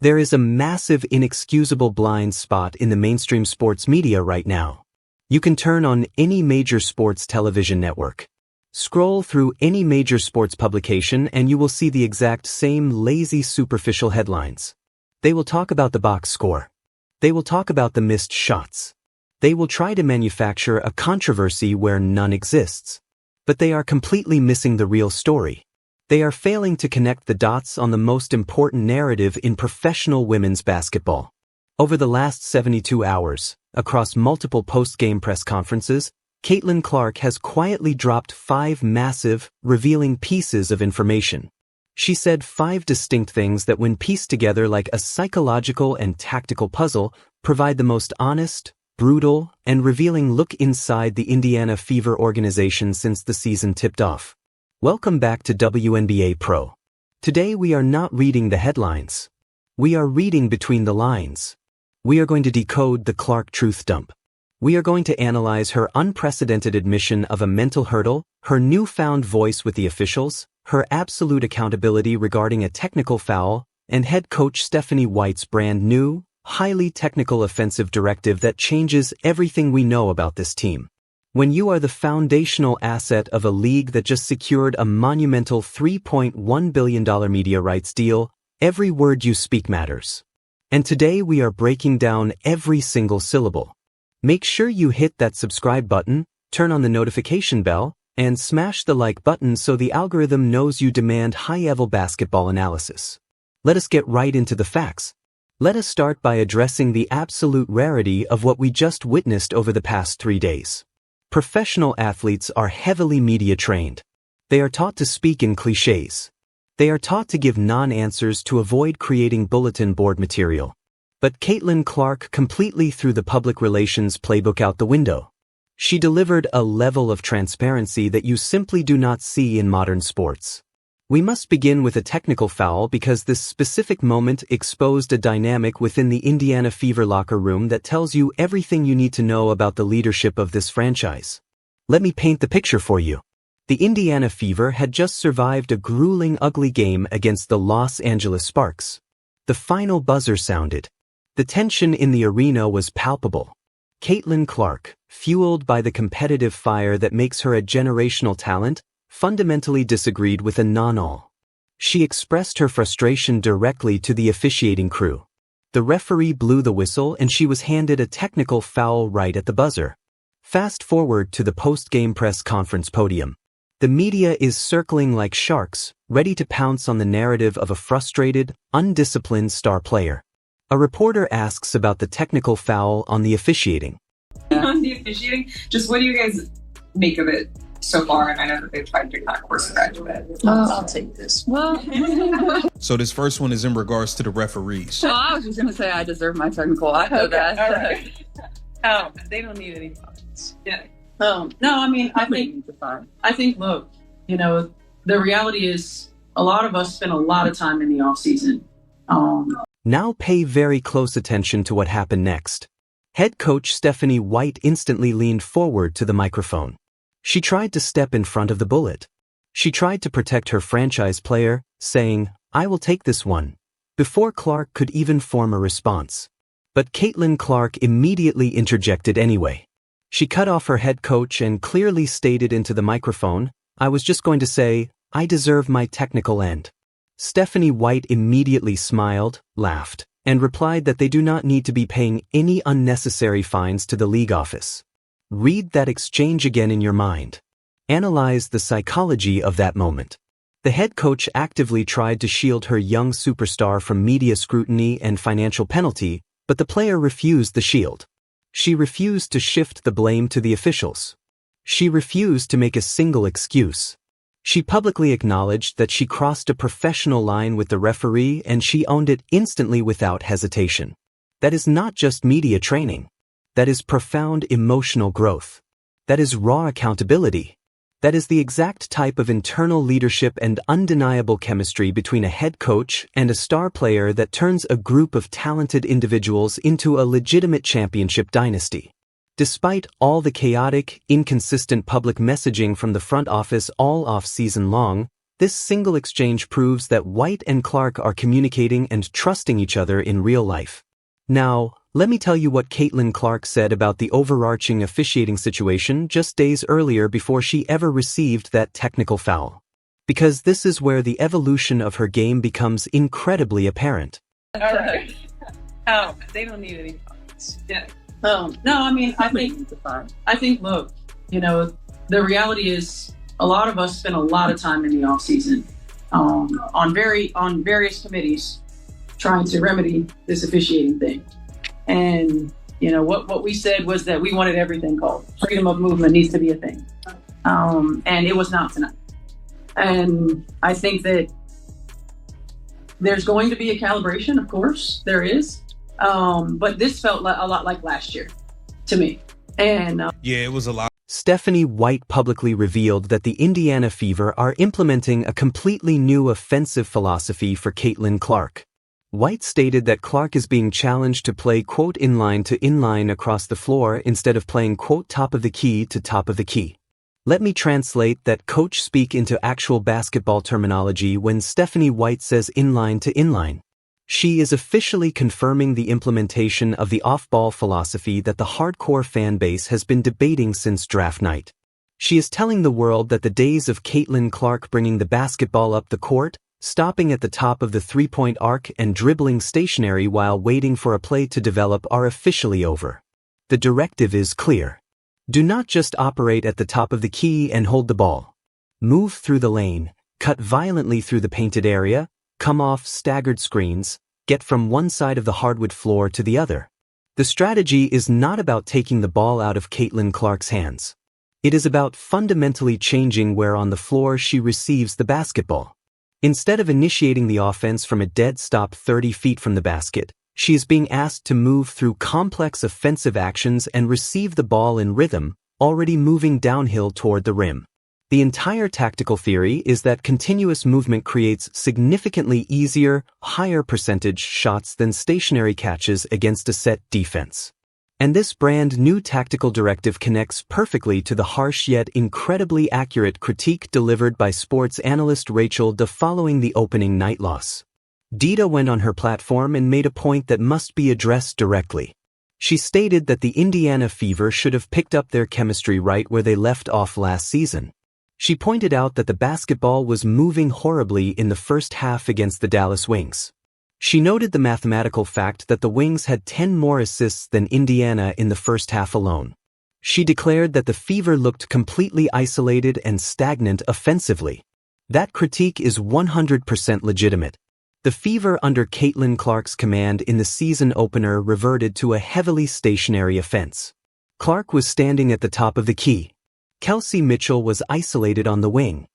There is a massive inexcusable blind spot in the mainstream sports media right now. You can turn on any major sports television network. Scroll through any major sports publication and you will see the exact same lazy superficial headlines. They will talk about the box score. They will talk about the missed shots. They will try to manufacture a controversy where none exists. But they are completely missing the real story. They are failing to connect the dots on the most important narrative in professional women's basketball. Over the last 72 hours, across multiple post-game press conferences, Caitlin Clark has quietly dropped 5 massive, revealing pieces of information. She said 5 distinct things that, when pieced together like a psychological and tactical puzzle, provide the most honest, brutal, and revealing look inside the Indiana Fever organization since the season tipped off. Welcome back to WNBA Pro. Today we are not reading the headlines. We are reading between the lines. We are going to decode the Clark truth dump. We are going to analyze her unprecedented admission of a mental hurdle, her newfound voice with the officials, her absolute accountability regarding a technical foul, and head coach Stephanie White's brand new, highly technical offensive directive that changes everything we know about this team. When you are the foundational asset of a league that just secured a monumental $3.1 billion media rights deal, every word you speak matters. And today we are breaking down every single syllable. Make sure you hit that subscribe button, turn on the notification bell, and smash the like button so the algorithm knows you demand high-level basketball analysis. Let us get right into the facts. Let us start by addressing the absolute rarity of what we just witnessed over the past 3 days. Professional athletes are heavily media trained. They are taught to speak in cliches. They are taught to give non-answers to avoid creating bulletin board material. But Caitlin Clark completely threw the public relations playbook out the window. She delivered a level of transparency that you simply do not see in modern sports. We must begin with a technical foul because this specific moment exposed a dynamic within the Indiana Fever locker room that tells you everything you need to know about the leadership of this franchise. Let me paint the picture for you. The Indiana Fever had just survived a grueling, ugly game against the Los Angeles Sparks. The final buzzer sounded. The tension in the arena was palpable. Caitlin Clark, fueled by the competitive fire that makes her a generational talent, fundamentally disagreed with a non-all. She expressed her frustration directly to the officiating crew. The referee blew the whistle and she was handed a technical foul right at the buzzer. Fast forward to the post-game press conference podium. The media is circling like sharks, ready to pounce on the narrative of a frustrated, undisciplined star player. A reporter asks about the technical foul on the officiating. On the officiating, just what do you guys make of it so far? And I know that they've tried to kind of course correct it. I'll take this. Well, So this first one is in regards to the referees. well, I was just gonna say I deserve my technical. I know that. All right. They don't need any funds. Yeah. No, I mean, I think, look, the reality is a lot of us spend a lot of time in the off season. Now pay very close attention to what happened next. Head coach Stephanie White instantly leaned forward to the microphone. She tried to step in front of the bullet. She tried to protect her franchise player, saying, "I will take this one," before Clark could even form a response. But Caitlin Clark immediately interjected anyway. She cut off her head coach and clearly stated into the microphone, "I was just going to say, I deserve my technical end." Stephanie White immediately smiled, laughed, and replied that they do not need to be paying any unnecessary fines to the league office. Read that exchange again in your mind. Analyze the psychology of that moment. The head coach actively tried to shield her young superstar from media scrutiny and financial penalty, but the player refused the shield. She refused to shift the blame to the officials. She refused to make a single excuse. She publicly acknowledged that she crossed a professional line with the referee and she owned it instantly without hesitation. That is not just media training. That is profound emotional growth. That is raw accountability. That is the exact type of internal leadership and undeniable chemistry between a head coach and a star player that turns a group of talented individuals into a legitimate championship dynasty. Despite all the chaotic, inconsistent public messaging from the front office all off-season long, This single exchange proves that White and Clark are communicating and trusting each other in real life. Now, let me tell you what Caitlin Clark said about the overarching officiating situation just days earlier before she ever received that technical foul. Because this is where the evolution of her game becomes incredibly apparent. All right. Oh, they don't need any comments. Yeah. No, I mean, I think, look, the reality is a lot of us spend a lot of time in the off season, on various committees trying to remedy this officiating thing. And, what we said was that we wanted everything called. Freedom of movement needs to be a thing. And it was not tonight. And I think that there's going to be a calibration, of course, there is. But this felt a lot like last year to me. And yeah, it was a lot. Stephanie White publicly revealed that the Indiana Fever are implementing a completely new offensive philosophy for Caitlin Clark. White stated that Clark is being challenged to play, quote, inline to inline across the floor instead of playing, quote, top of the key to top of the key. Let me translate that coach speak into actual basketball terminology when Stephanie White says inline to inline. She is officially confirming the implementation of the off-ball philosophy that the hardcore fan base has been debating since draft night. She is telling the world that the days of Caitlin Clark bringing the basketball up the court, stopping at the top of the three-point arc and dribbling stationary while waiting for a play to develop are officially over. The directive is clear. Do not just operate at the top of the key and hold the ball. Move through the lane, cut violently through the painted area, come off staggered screens, get from one side of the hardwood floor to the other. The strategy is not about taking the ball out of Caitlin Clark's hands. It is about fundamentally changing where on the floor she receives the basketball. Instead of initiating the offense from a dead stop 30 feet from the basket, she is being asked to move through complex offensive actions and receive the ball in rhythm, already moving downhill toward the rim. The entire tactical theory is that continuous movement creates significantly easier, higher percentage shots than stationary catches against a set defense. And this brand new tactical directive connects perfectly to the harsh yet incredibly accurate critique delivered by sports analyst Rachel Da following the opening night loss. Dita went on her platform and made a point that must be addressed directly. She stated that the Indiana Fever should have picked up their chemistry right where they left off last season. She pointed out that the basketball was moving horribly in the first half against the Dallas Wings. She noted the mathematical fact that the Wings had 10 more assists than Indiana in the first half alone. She declared that the Fever looked completely isolated and stagnant offensively. That critique is 100% legitimate. The Fever under Caitlin Clark's command in the season opener reverted to a heavily stationary offense. Clark was standing at the top of the key. Kelsey Mitchell was isolated on the wing.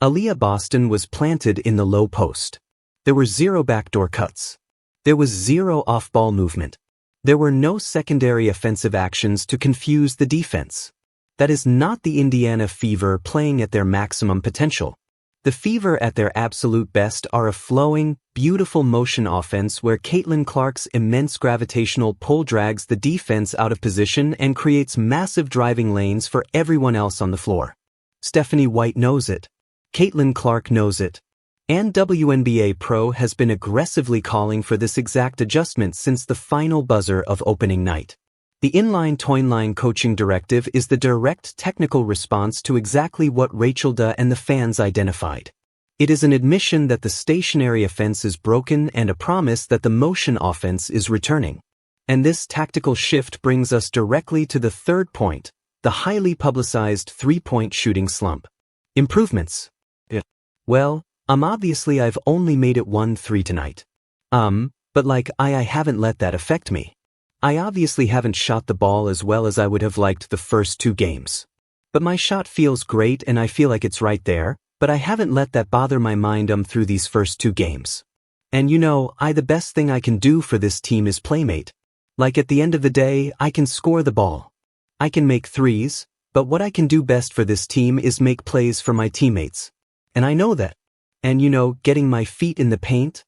Aaliyah Boston was planted in the low post. There were 0 backdoor cuts. There was 0 off-ball movement. There were no secondary offensive actions to confuse the defense. That is not the Indiana Fever playing at their maximum potential. The Fever at their absolute best are a flowing, beautiful motion offense where Caitlin Clark's immense gravitational pull drags the defense out of position and creates massive driving lanes for everyone else on the floor. Stephanie White knows it. Caitlin Clark knows it. And WNBA Pro has been aggressively calling for this exact adjustment since the final buzzer of opening night. The inline-to-inline coaching directive is the direct technical response to exactly what Rachel Da and the fans identified. It is an admission that the stationary offense is broken and a promise that the motion offense is returning. And this tactical shift brings us directly to the third point, the highly publicized three-point shooting slump. Improvements. Well, obviously I've only made it 1-3 tonight. But I haven't let that affect me. I obviously haven't shot the ball as well as I would have liked the first 2 games. But my shot feels great and I feel like it's right there, but I haven't let that bother my mind through these first 2 games. And the best thing I can do for this team is playmate. At the end of the day, I can score the ball. I can make threes, but what I can do best for this team is make plays for my teammates. And I know that. And getting my feet in the paint,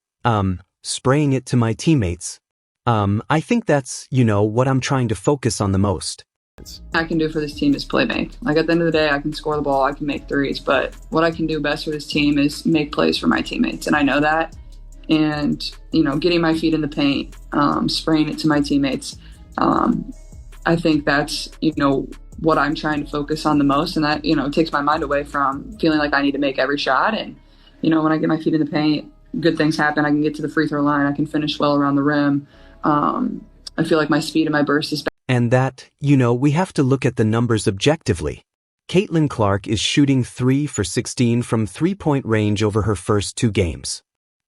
spraying it to my teammates. I think that's, what I'm trying to focus on the most. I can do for this team is play make. Like at the end of the day, I can score the ball, I can make threes, but what I can do best for this team is make plays for my teammates, and I know that. And getting my feet in the paint, spraying it to my teammates. I think that's what I'm trying to focus on the most, and that takes my mind away from feeling like I need to make every shot. And when I get my feet in the paint, good things happen. I can get to the free throw line. I can finish well around the rim. I feel like my speed and my burst is better. And that, we have to look at the numbers objectively. Caitlin Clark is shooting 3 for 16 from three-point range over her first 2 games.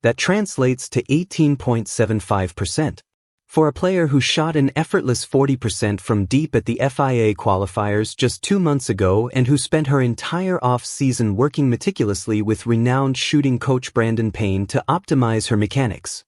That translates to 18.75%. For a player who shot an effortless 40% from deep at the FIA qualifiers just 2 months ago and who spent her entire off-season working meticulously with renowned shooting coach Brandon Payne to optimize her mechanics.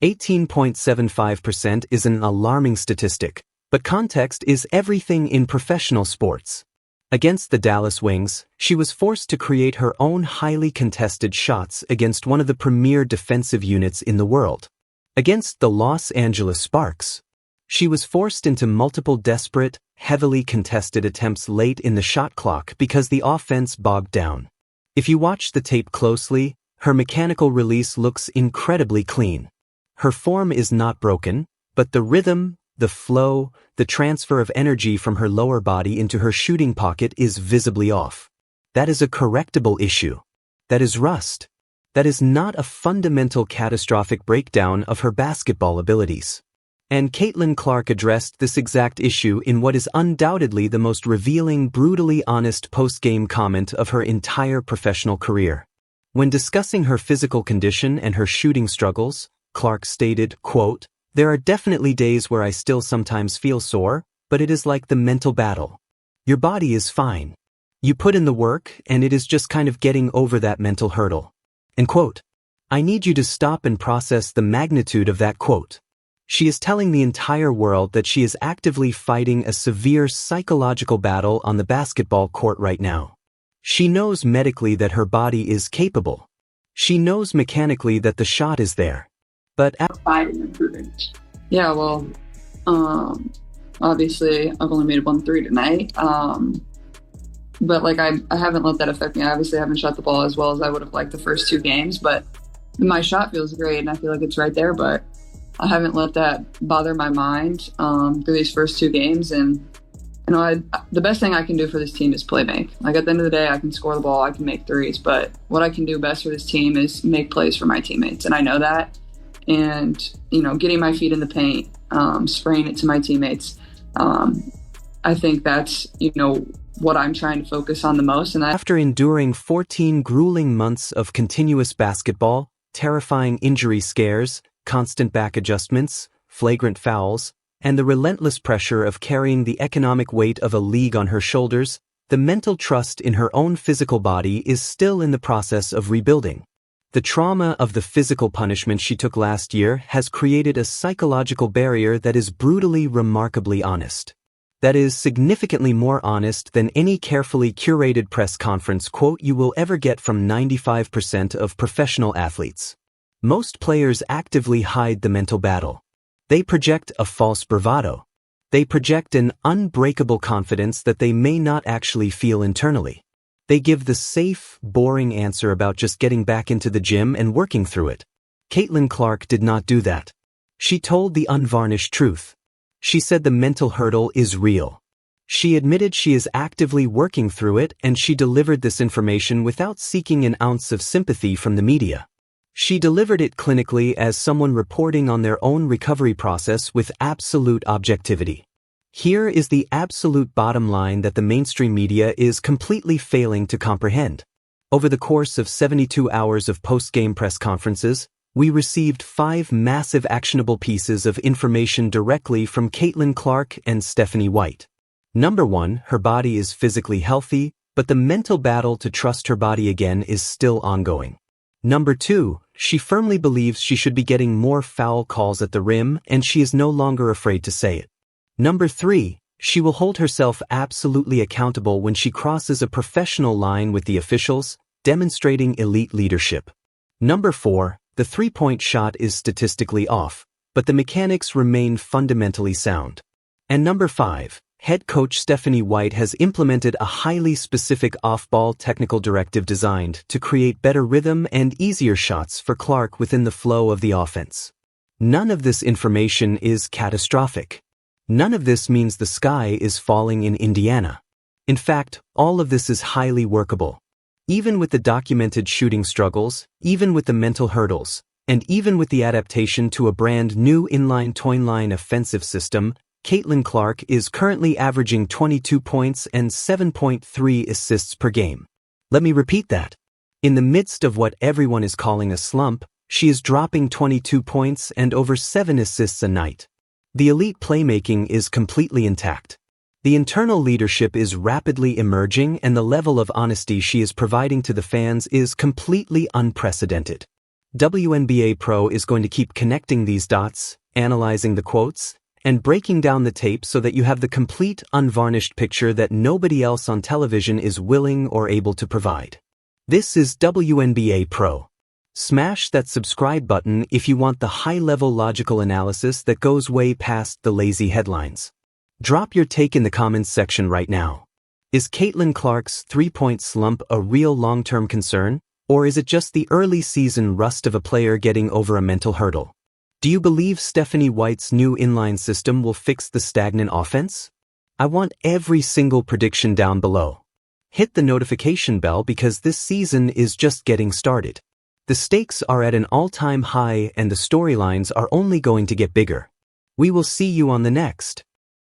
18.75% is an alarming statistic, but context is everything in professional sports. Against the Dallas Wings, she was forced to create her own highly contested shots against one of the premier defensive units in the world. Against the Los Angeles Sparks, she was forced into multiple desperate, heavily contested attempts late in the shot clock because the offense bogged down. If you watch the tape closely, her mechanical release looks incredibly clean. Her form is not broken, but the rhythm, the flow, the transfer of energy from her lower body into her shooting pocket is visibly off. That is a correctable issue. That is rust. That is not a fundamental catastrophic breakdown of her basketball abilities. And Caitlin Clark addressed this exact issue in what is undoubtedly the most revealing, brutally honest post-game comment of her entire professional career. When discussing her physical condition and her shooting struggles, Clark stated, quote, "There are definitely days where I still sometimes feel sore, but it is like the mental battle. Your body is fine. You put in the work, and it is just kind of getting over that mental hurdle." End quote. I need you to stop and process the magnitude of that quote. She is telling the entire world that she is actively fighting a severe psychological battle on the basketball court right now. She knows medically that her body is capable. She knows mechanically that the shot is there. But Fighting improving. Yeah, well, obviously I've only made 1 3 tonight. But like I haven't let that affect me. I obviously haven't shot the ball as well as I would have liked the first 2 games, but my shot feels great and I feel like it's right there, but I haven't let that bother my mind through these first 2 games. And the best thing I can do for this team is play make. Like at the end of the day, I can score the ball, I can make threes, but what I can do best for this team is make plays for my teammates, and I know that. And getting my feet in the paint, spraying it to my teammates. I think that's what I'm trying to focus on the most. And after enduring 14 grueling months of continuous basketball, terrifying injury scares, constant back adjustments, flagrant fouls, and the relentless pressure of carrying the economic weight of a league on her shoulders, the mental trust in her own physical body is still in the process of rebuilding. The trauma of the physical punishment she took last year has created a psychological barrier that is brutally, remarkably honest. That is significantly more honest than any carefully curated press conference quote you will ever get from 95% of professional athletes. Most players actively hide the mental battle. They project a false bravado. They project an unbreakable confidence that they may not actually feel internally. They give the safe, boring answer about just getting back into the gym and working through it. Caitlin Clark did not do that. She told the unvarnished truth. She said the mental hurdle is real. She admitted she is actively working through it, and she delivered this information without seeking an ounce of sympathy from the media. She delivered it clinically as someone reporting on their own recovery process with absolute objectivity. Here is the absolute bottom line that the mainstream media is completely failing to comprehend. Over the course of 72 hours of post-game press conferences, we received 5 massive actionable pieces of information directly from Caitlin Clark and Stephanie White. Number 1, her body is physically healthy, but the mental battle to trust her body again is still ongoing. Number 2, she firmly believes she should be getting more foul calls at the rim, and she is no longer afraid to say it. Number 3, she will hold herself absolutely accountable when she crosses a professional line with the officials, demonstrating elite leadership. Number 4, the three-point shot is statistically off, but the mechanics remain fundamentally sound. And number 5, Head coach Stephanie White has implemented a highly specific off-ball technical directive designed to create better rhythm and easier shots for Clark within the flow of the offense. None of this information is catastrophic. None of this means the sky is falling in Indiana. In fact, all of this is highly workable. Even with the documented shooting struggles, even with the mental hurdles, and even with the adaptation to a brand new inline toyline offensive system, Caitlin Clark is currently averaging 22 points and 7.3 assists per game. Let me repeat that. In the midst of what everyone is calling a slump, she is dropping 22 points and over 7 assists a night. The elite playmaking is completely intact. The internal leadership is rapidly emerging, and the level of honesty she is providing to the fans is completely unprecedented. WNBA Pro is going to keep connecting these dots, analyzing the quotes, and breaking down the tape so that you have the complete, unvarnished picture that nobody else on television is willing or able to provide. This is WNBA Pro. Smash that subscribe button if you want the high-level logical analysis that goes way past the lazy headlines. Drop your take in the comments section right now. Is Caitlin Clark's three-point slump a real long-term concern, or is it just the early season rust of a player getting over a mental hurdle? Do you believe Stephanie White's new inline system will fix the stagnant offense? I want every single prediction down below. Hit the notification bell because this season is just getting started. The stakes are at an all-time high and the storylines are only going to get bigger. We will see you on the next.